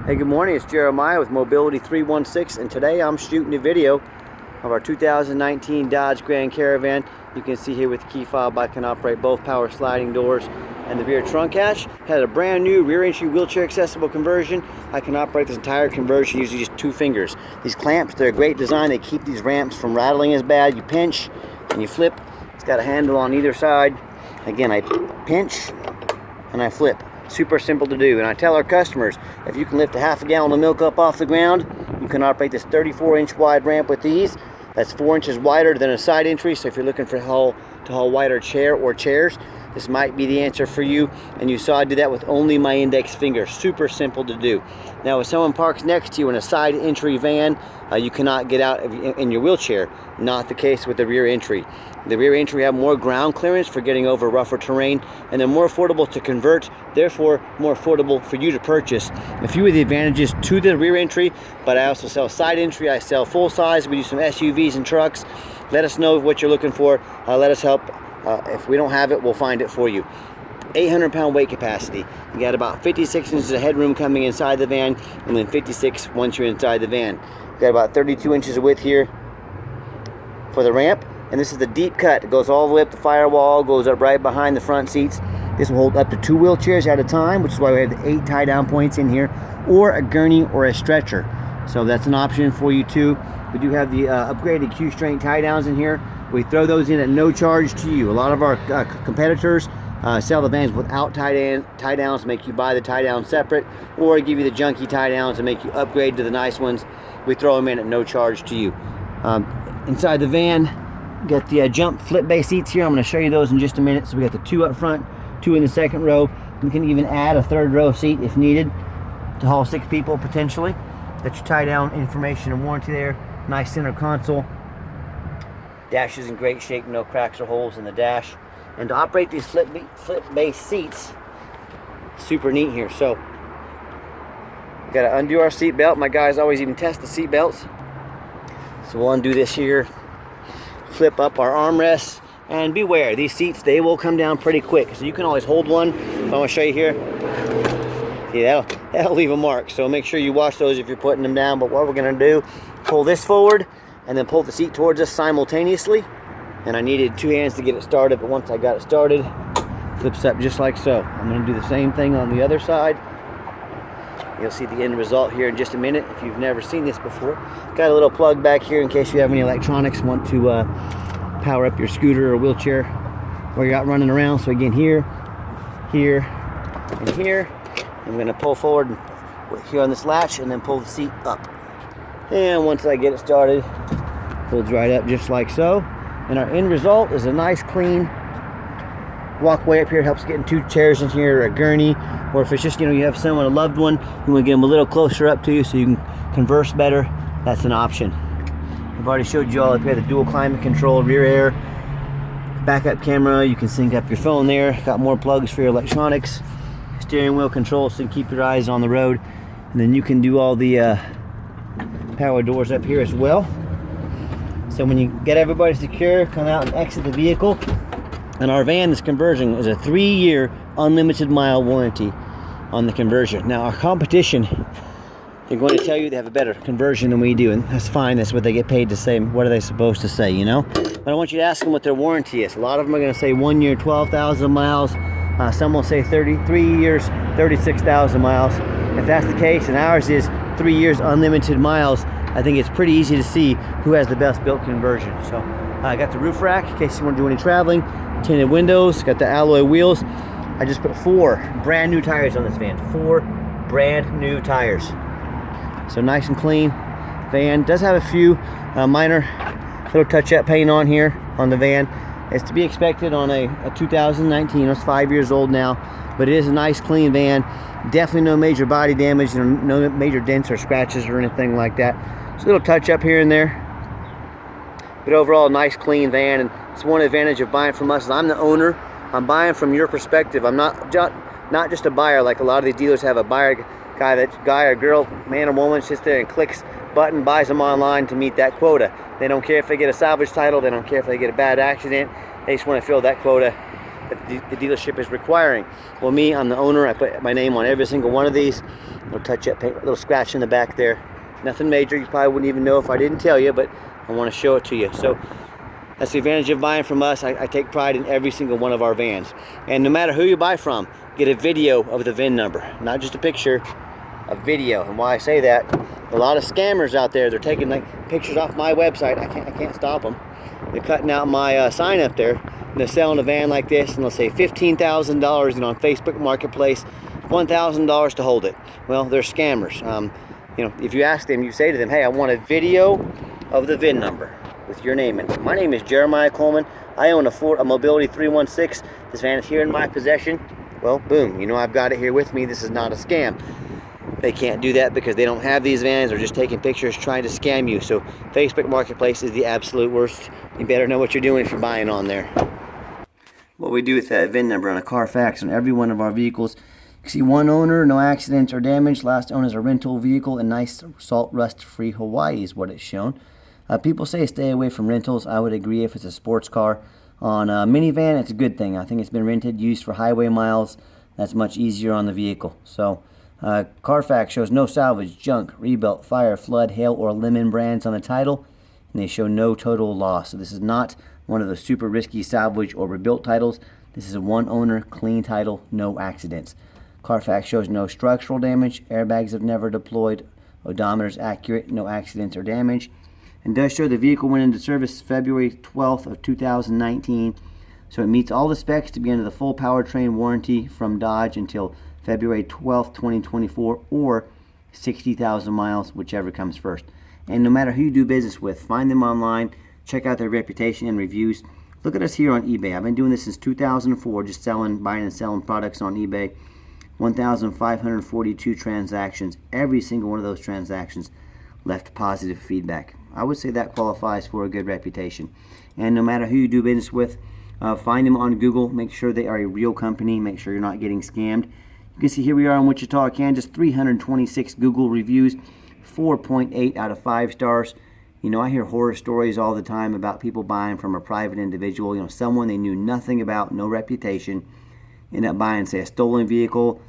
Hey, good morning. It's Jeremiah with Mobility 316, and today I'm shooting a video of our 2019 Dodge Grand Caravan. You can see here with the key fob I can operate both power sliding doors and the rear trunk hatch. Had a brand new rear entry wheelchair accessible conversion. I can operate this entire conversion using just 2 fingers. These clamps, they're a great design. They keep these ramps from rattling as bad. You pinch and you flip. It's got a handle on either side. Again, I pinch and I flip. Super simple to do. And I tell our customers, if you can lift a half a gallon of milk up off the ground, you can operate this 34-inch wide ramp with these. That's 4 inches wider than a side entry, so if you're looking for to haul wider chair or chairs, this might be the answer for you. And you saw I did that with only my index finger. Super simple to do. Now, if someone parks next to you in a side entry van, you cannot get out in your wheelchair. Not the case with the rear entry. The rear entry have more ground clearance for getting over rougher terrain, and they're more affordable to convert, therefore more affordable for you to purchase. A few of the advantages to the rear entry, but I also sell side entry, I sell full size, we do some SUVs and trucks. Let us know what you're looking for. Let us help. If we don't have it, we'll find it for you. 800-pound weight capacity. You got about 56 inches of headroom coming inside the van, and then 56 once you're inside the van. You got about 32 inches of width here for the ramp, and this is the deep cut. It goes all the way up the firewall, goes up right behind the front seats. This will hold up to 2 wheelchairs at a time, which is why we have the 8 tie-down points in here, or a gurney or a stretcher. So that's an option for you too. We do have the upgraded Q-Strength tie-downs in here. We throw those in at no charge to you. A lot of our competitors sell the vans without tie-downs, make you buy the tie-downs separate, or give you the junky tie-downs and make you upgrade to the nice ones. We throw them in at no charge to you. Inside the van, got the jump flip base seats here. I'm going to show you those in just a minute. So we got the 2 up front, 2 in the second row. We can even add a 3rd row seat if needed to haul 6 people potentially. That's your tie-down information and warranty there. Nice center console. Dash is in great shape, no cracks or holes in the dash. And to operate these flip base seats, super neat here. So we got to undo our seat belt. My guys always even test the seat belts. So we'll undo this here, flip up our armrests, and beware, these seats, they will come down pretty quick. So you can always hold one. I'm going to show you here. See, that'll leave a mark. So make sure you wash those if you're putting them down. But what we're going to do, pull this forward and then pull the seat towards us simultaneously. And I needed 2 hands to get it started, but once I got it started, flips up just like so. I'm going to do the same thing on the other side. You'll see the end result here in just a minute if you've never seen this before. Got a little plug back here in case you have any electronics, want to power up your scooter or wheelchair while you're out running around. So again, here, here, and here. I'm going to pull forward here on this latch and then pull the seat up. And once I get it started, folds right up just like so. And our end result is a nice clean walkway up here. Helps getting 2 chairs in here, or a gurney, or if it's just, you have someone, a loved one, you want to get them a little closer up to you so you can converse better, that's an option. I've already showed you all up here the dual climate control, rear air, backup camera. You can sync up your phone there. Got more plugs for your electronics. Steering wheel control so you can keep your eyes on the road. And then you can do all the power doors up here as well. So when you get everybody secure, come out and exit the vehicle. And our van, this conversion, is a 3-year unlimited mile warranty on the conversion. Now our competition, they're going to tell you they have a better conversion than we do, and that's fine. That's what they get paid to say. What are they supposed to say, But I want you to ask them what their warranty is. A lot of them are going to say 1 year, 12,000 miles. Some will say 33 years, 36,000 miles. If that's the case, and ours is 3 years unlimited miles, I think it's pretty easy to see who has the best built conversion. So I got the roof rack in case you want to do any traveling. Tinted windows, got the alloy wheels. I just put 4 brand new tires on this van. 4 brand new tires. So nice and clean van. Does have a few minor little touch-up paint on here on the van. It's to be expected on a 2019. It's 5 years old now, but it is a nice clean van. Definitely no major body damage, no major dents or scratches or anything like that. Just a little touch-up here and there. But overall, nice clean van, and it's one advantage of buying from us is I'm the owner. I'm buying from your perspective. I'm not just a buyer like a lot of these dealers have. A buyer guy or girl, man or woman, sits there and clicks button, buys them online to meet that quota. They don't care if they get a salvage title. They don't care if they get a bad accident. They just want to fill that quota that the dealership is requiring. Well, me, I'm the owner. I put my name on every single one of these. Little touch-up paint, little scratch in the back there. Nothing major. You probably wouldn't even know if I didn't tell you, but I want to show it to you. So that's the advantage of buying from us. I take pride in every single one of our vans. And no matter who you buy from, get a video of the VIN number, not just a picture, a video. And why I say that, a lot of scammers out there, they're taking like pictures off my website. I can't stop them. They're cutting out my sign up there, and they're selling a van like this, and they'll say $15,000, on Facebook Marketplace, $1,000 to hold it. Well, they're scammers. If you ask them, you say to them, hey, I want a video of the VIN number with your name in it. My name is Jeremiah Coleman. I own a Mobility 316. This van is here in my possession. Well, boom, I've got it here with me. This is not a scam. They can't do that because they don't have these vans. They're just taking pictures trying to scam you. So Facebook Marketplace is the absolute worst. You better know what you're doing if you're buying on there. What we do with that VIN number on a Carfax on every one of our vehicles, you see one owner, no accidents or damage. Last owner is a rental vehicle in nice salt rust free Hawaii is what it's shown. People say stay away from rentals. I would agree if it's a sports car. On a minivan, it's a good thing. I think it's been rented, used for highway miles. That's much easier on the vehicle. So Carfax shows no salvage, junk, rebuilt, fire, flood, hail, or lemon brands on the title, and they show no total loss. So this is not one of the super risky salvage or rebuilt titles. This is a one owner, clean title, no accidents. Carfax shows no structural damage, airbags have never deployed, odometer's accurate, no accidents or damage, and does show the vehicle went into service February 12th of 2019. So it meets all the specs to be under the full powertrain warranty from Dodge until February 12th, 2024, or 60,000 miles, whichever comes first. And no matter who you do business with, find them online, check out their reputation and reviews. Look at us here on eBay. I've been doing this since 2004, just buying and selling products on eBay. 1,542 transactions. Every single one of those transactions left positive feedback. I would say that qualifies for a good reputation. And no matter who you do business with, find them on Google. Make sure they are a real company. Make sure you're not getting scammed. You can see here we are in Wichita, Kansas, 326 Google reviews, 4.8 out of 5 stars. I hear horror stories all the time about people buying from a private individual, someone they knew nothing about, no reputation, end up buying, say, a stolen vehicle.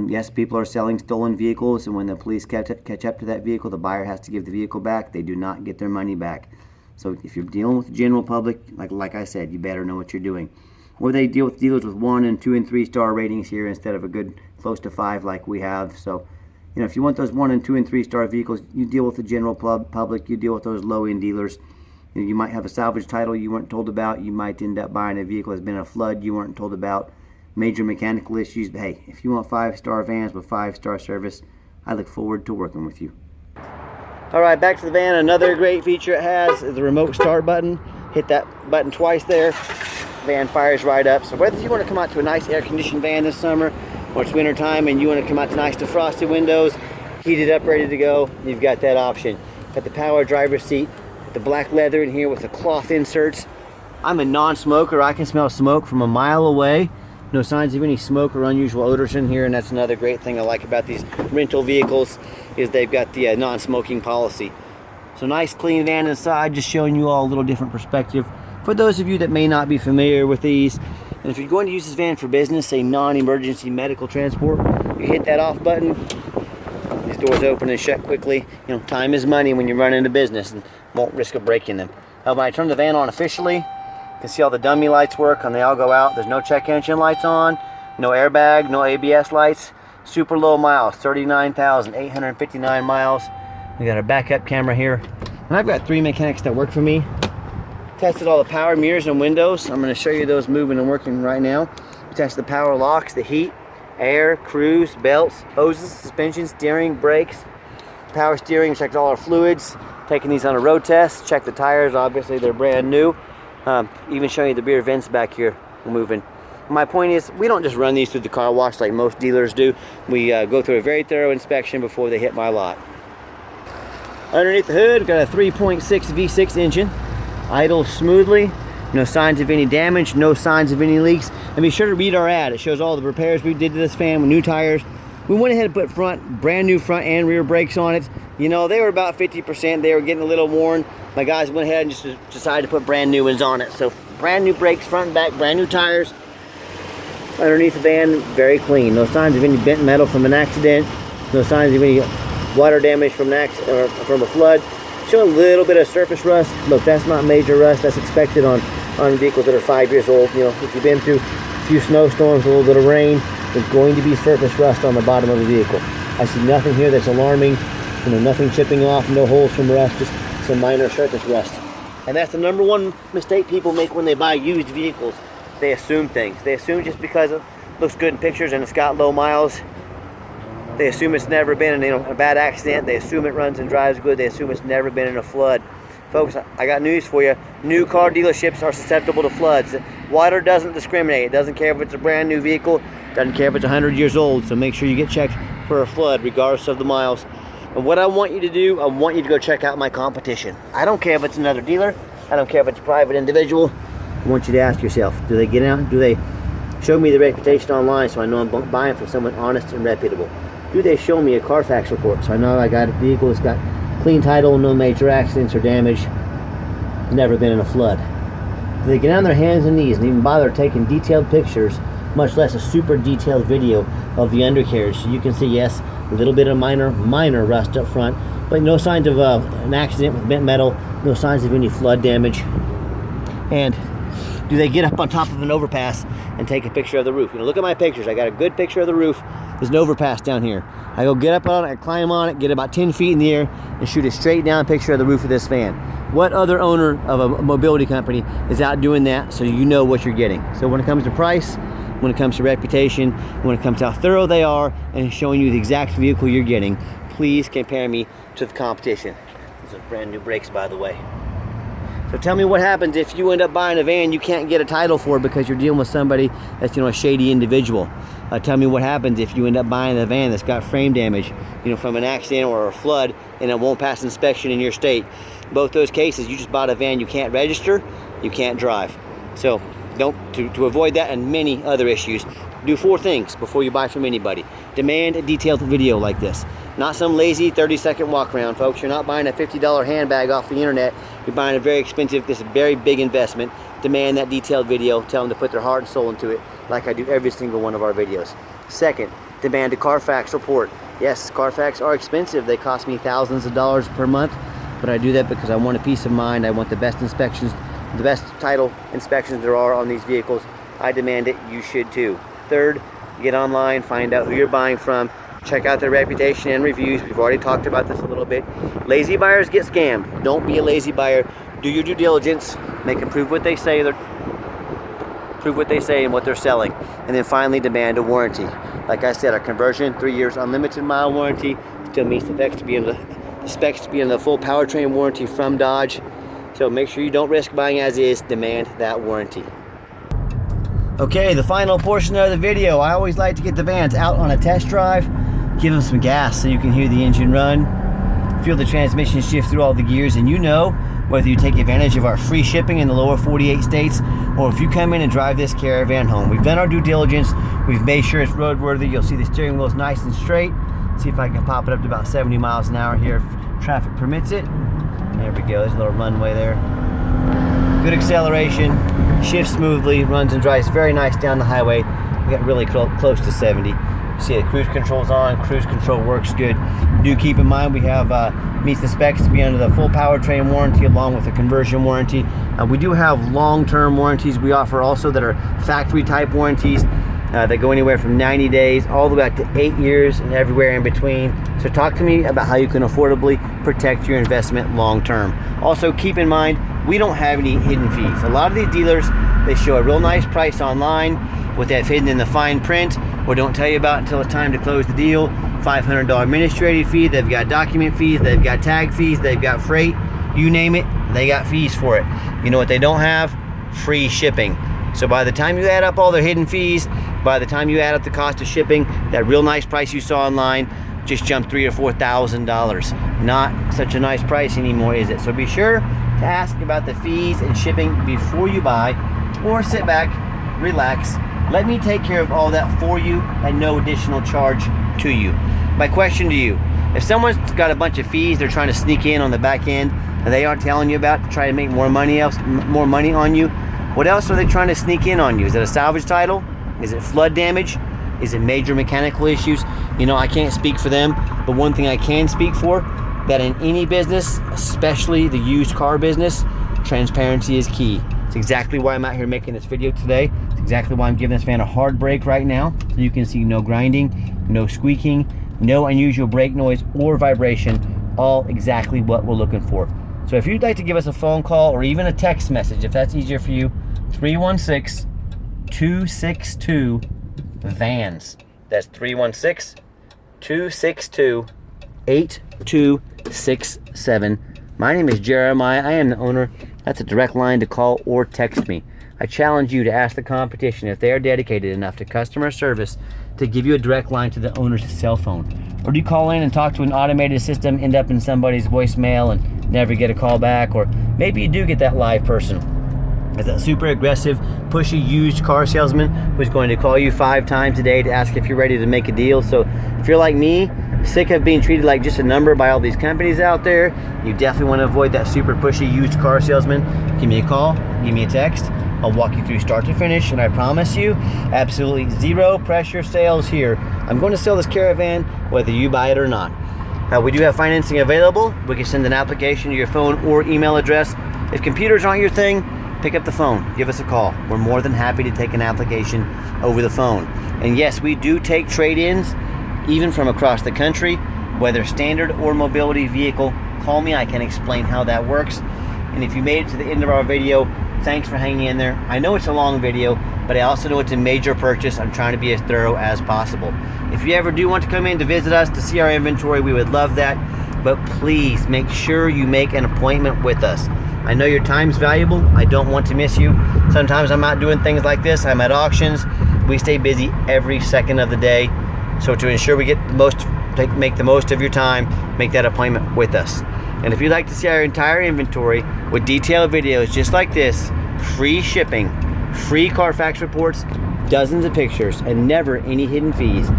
Yes, people are selling stolen vehicles, and when the police catch up to that vehicle, the buyer has to give the vehicle back. They do not get their money back. So if you're dealing with the general public, like I said, you better know what you're doing. Or they deal with dealers with 1 and 2 and 3 star ratings here instead of a good close to 5 like we have. So, if you want those 1 and 2 and 3 star vehicles, you deal with the general public. You deal with those low end dealers. You might have a salvage title you weren't told about. You might end up buying a vehicle that's been in a flood you weren't told about. Major mechanical issues. But hey, if you want 5-star vans with 5-star service, I look forward to working with you. All right, back to the van. Another great feature it has is the remote start button. Hit that button twice there. Van fires right up. So whether you want to come out to a nice air-conditioned van this summer, or it's winter time and you want to come out to nice defrosted windows, heated up, ready to go, you've got that option. Got the power driver's seat, the black leather in here with the cloth inserts. I'm a non-smoker. I can smell smoke from a mile away. No signs of any smoke or unusual odors in here, and that's another great thing I like about these rental vehicles is they've got the non-smoking policy. So nice clean van inside, just showing you all a little different perspective for those of you that may not be familiar with these. And if you're going to use this van for business, say non-emergency medical transport, you hit that off button, these doors open and shut quickly. Time is money when you're running a business and won't risk of breaking them. When I turn the van on officially, you can see all the dummy lights work and they all go out. There's no check engine lights on, no airbag, no ABS lights. Super low miles, 39,859 miles. We got our backup camera here. And I've got 3 mechanics that work for me. Tested all the power mirrors and windows. I'm going to show you those moving and working right now. We tested the power locks, the heat, air, cruise, belts, hoses, suspension, steering, brakes, power steering. Checked all our fluids. Taking these on a road test. Check the tires. Obviously they're brand new. Even showing you the rear vents back here moving. My point is, we don't just run these through the car wash like most dealers do. We go through a very thorough inspection before they hit my lot. Underneath the hood, we've got a 3.6 V6 engine. Idles smoothly. No signs of any damage. No signs of any leaks. And be sure to read our ad. It shows all the repairs we did to this fan with new tires. We went ahead and put brand new front and rear brakes on it. They were about 50%. They were getting a little worn. My guys went ahead and just decided to put brand new ones on it. So brand new brakes, front and back, brand new tires. underneath the van, very clean. No signs of any bent metal from an accident. No signs of any water damage from an accident or from a flood. Show a little bit of surface rust. Look, that's not major rust. That's expected on vehicles that are 5 years old. You know, if you've been through a few snowstorms, a little bit of rain, there's going to be surface rust on the bottom of the vehicle. I see nothing here that's alarming. You know, nothing chipping off, no holes from rust, just some minor surface rust. And that's the number one mistake people make when they buy used vehicles. They assume things. They assume just because it looks good in pictures and it's got low miles, they assume it's never been in a bad accident. They assume it runs and drives good. They assume it's never been in a flood. Folks, I got news for you. New car dealerships are susceptible to floods. Water doesn't discriminate. It doesn't care if it's a brand new vehicle. It doesn't care if it's 100 years old. So make sure you get checked for a flood regardless of the miles. And what I want you to do, I want you to go check out my competition. I don't care if it's another dealer. I don't care if it's a private individual. I want you to ask yourself, do they get out? Do they show me the reputation online so I know I'm buying from someone honest and reputable? Do they show me a Carfax report so I know I got a vehicle that's got clean title, no major accidents or damage, never been in a flood? Do they get on their hands and knees and even bother taking detailed pictures, much less a super detailed video of the undercarriage, so you can see, yes, a little bit of minor rust up front, but no signs of an accident with bent metal, no signs of any flood damage? And do they get up on top of an overpass and take a picture of the roof? You know, look at my pictures. I got a good picture of the roof. There's an overpass down here. I go get up on it, I climb on it, get about 10 feet in the air, and shoot a straight down picture of the roof of this van. What other owner of a mobility company is out doing that so you know what you're getting? So when it comes to price, when it comes to reputation, when it comes to how thorough they are and showing you the exact vehicle you're getting, please compare me to the competition. These are brand new brakes, by the way. So tell me what happens if you end up buying a van you can't get a title for because you're dealing with somebody that's, a shady individual. Tell me what happens if you end up buying a van that's got frame damage, from an accident or a flood, and it won't pass inspection in your state. Both those cases, you just bought a van you can't register, you can't drive. So to avoid that and many other issues, do 4 things before you buy from anybody. Demand a detailed video like this. Not some lazy 30-second walk around, folks. You're not buying a $50 handbag off the internet. You're buying a very expensive, this is a very big investment. Demand that detailed video. Tell them to put their heart and soul into it, like I do every single one of our videos. Second, demand a Carfax report. Yes, Carfax are expensive. They cost me thousands of dollars per month, but I do that because I want a peace of mind. I want the best inspections, the best title inspections there are on these vehicles. I demand it. You should too. Third, get online, find out who you're buying from, check out their reputation and reviews. We've already talked about this a little bit. Lazy buyers get scammed. Don't be a lazy buyer. Do your due diligence. Make them prove what they say. Prove what they say and what they're selling. And then finally, demand a warranty. Like I said, our conversion, 3 years unlimited mile warranty, still meets the specs to be in the full powertrain warranty from Dodge. So make sure you don't risk buying as is. Demand that warranty. Okay, the final portion of the video. I always like to get the vans out on a test drive, give them some gas so you can hear the engine run, feel the transmission shift through all the gears, and whether you take advantage of our free shipping in the lower 48 states or if you come in and drive this Caravan home. We've done our due diligence. We've made sure it's roadworthy. You'll see the steering wheel's nice and straight. See if I can pop it up to about 70 miles an hour here if traffic permits it. There we go. There's a little runway there. Good acceleration, shifts smoothly, runs and drives very nice down the highway. We got really close to 70. See the cruise control's on, cruise control works good. Do keep in mind we have meets the specs to be under the full powertrain warranty along with the conversion warranty. We do have long-term warranties we offer also that are factory type warranties that go anywhere from 90 days all the way up to 8 years and everywhere in between. So talk to me about how you can affordably protect your investment long-term. Also keep in mind, we don't have any hidden fees. A lot of these dealers, they show a real nice price online with that hidden in the fine print, or don't tell you about until it's time to close the deal. $500 administrative fee, they've got document fees, they've got tag fees, they've got freight, you name it, they got fees for it. You know what they don't have? Free shipping. So by the time you add up all their hidden fees, by the time you add up the cost of shipping, that real nice price you saw online just jumped $3,000 or $4,000. Not such a nice price anymore, is it? So be sure to ask about the fees and shipping before you buy, or sit back, relax, let me take care of all that for you at no additional charge to you. My question to you, if someone's got a bunch of fees they're trying to sneak in on the back end and they aren't telling you about to try to make more money on you, what else are they trying to sneak in on you? Is it a salvage title? Is it flood damage? Is it major mechanical issues? You know, I can't speak for them, but one thing I can speak for, that in any business, especially the used car business, transparency is key. It's exactly why I'm out here making this video today. It's exactly why I'm giving this van a hard brake right now, so you can see no grinding, no squeaking, no unusual brake noise or vibration, all exactly what we're looking for. So if you'd like to give us a phone call or even a text message, if that's easier for you, 316-262-VANS. That's 316-262-8267. My name is Jeremiah. I am the owner. That's a direct line to call or text me. I challenge you to ask the competition if they are dedicated enough to customer service to give you a direct line to the owner's cell phone. Or do you call in and talk to an automated system, end up in somebody's voicemail and never get a call back? Or maybe you do get that live person. As that super aggressive, pushy used car salesman who's going to call you 5 times a day to ask if you're ready to make a deal. So if you're like me, sick of being treated like just a number by all these companies out there, you definitely want to avoid that super pushy used car salesman. Give me a call, give me a text. I'll walk you through start to finish, and I promise you, absolutely zero pressure sales here. I'm going to sell this Caravan whether you buy it or not. We do have financing available. We can send an application to your phone or email address. If computers aren't your thing, pick up the phone, give us a call. We're more than happy to take an application over the phone. And yes, we do take trade-ins, even from across the country, whether standard or mobility vehicle. Call me, I can explain how that works. And if you made it to the end of our video, thanks for hanging in there. I know it's a long video, but I also know it's a major purchase. I'm trying to be as thorough as possible. If you ever do want to come in to visit us to see our inventory, we would love that. But please make sure you make an appointment with us. I know your time's valuable. I don't want to miss you. Sometimes I'm out doing things like this. I'm at auctions. We stay busy every second of the day. So to ensure we get make the most of your time, make that appointment with us. And if you'd like to see our entire inventory with detailed videos just like this, free shipping, free Carfax reports, dozens of pictures, and never any hidden fees,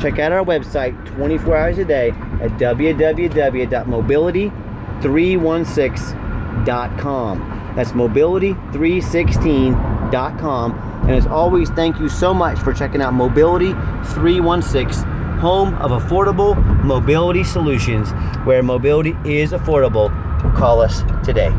check out our website 24 hours a day at www.mobility316.com. That's mobility316.com. And as always, thank you so much for checking out Mobility 316, home of affordable mobility solutions, where mobility is affordable. Call us today.